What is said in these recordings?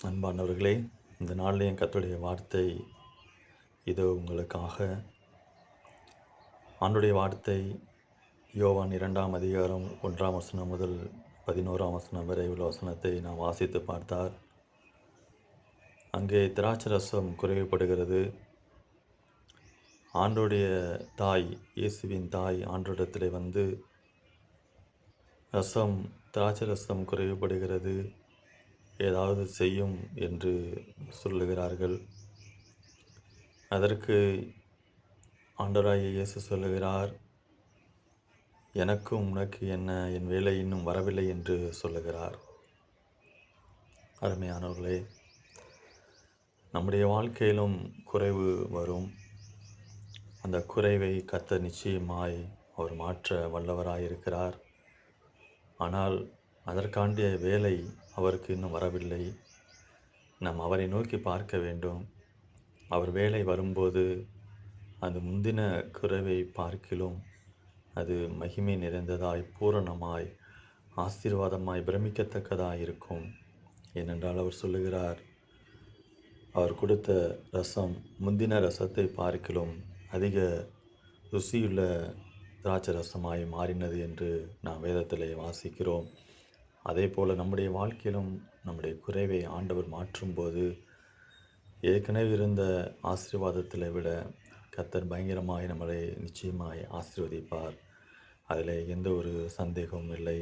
அன்பானவர்களே, இந்த நாளில் என் கர்த்தருடைய வார்த்தை இதோ உங்களுக்காக. ஆண்டுடைய வார்த்தை யோவான் 2ஆம் அதிகாரம் 1ஆம் வசனம் முதல் 11ஆம் வசனம் வரை உள்ள வசனத்தை நாம் வாசித்து பார்த்தார். அங்கே திராட்சரசம் குறைவுபடுகிறது. ஆண்டோடைய தாய், இயேசுவின் தாய் ஆண்டோடத்தில் வந்து திராட்சரசம் குறைவுபடுகிறது, ஏதாவது செய்யும் என்று சொல்லுகிறார்கள். அதற்கு ஆண்டவராகிய இயேசு சொல்லுகிறார், எனக்கும் உனக்கு என்ன, என் வேலை இன்னும் வரவில்லை என்று சொல்லுகிறார். அருமையானவர்களே, நம்முடைய வாழ்க்கையிலும் குறைவு வரும். அந்த குறைவை கர்த்தர் நிச்சயமாய் அவர் மாற்ற வல்லவராயிருக்கிறார். ஆனால் அதற்காண்டிய வேலை அவருக்கு இன்னும் வரவில்லை. நாம் அவரை நோக்கி பார்க்க வேண்டும். அவர் வேலை வரும்போது அந்த முந்தின குறைவை பார்க்கிலும் அது மகிமை நிறைந்ததாய், பூரணமாய், ஆசீர்வாதமாய், பிரமிக்கத்தக்கதாய் இருக்கும். ஏனென்றால் அவர் சொல்லுகிறார், அவர் கொடுத்த ரசம் முந்தின ரசத்தை பார்க்கிலும் அதிக ருசியுள்ள திராட்சை ரசமாய் மாறினது என்று நாம் வேதத்திலே வாசிக்கிறோம். அதே போல் நம்முடைய வாழ்க்கையிலும் நம்முடைய குறைவை ஆண்டவர் மாற்றும்போது ஏற்கனவே இருந்த ஆசீர்வாதத்தில் விட கர்த்தர் பயங்கரமாய் நம்மளை நிச்சயமாய் ஆசீர்வதிப்பார். அதில் எந்த ஒரு சந்தேகமும் இல்லை.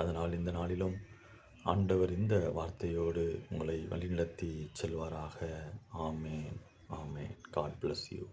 அதனால் இந்த நாளிலும் ஆண்டவர் இந்த வார்த்தையோடு உங்களை வழிநடத்தி செல்வாராக. ஆமேன், ஆமேன். God bless you.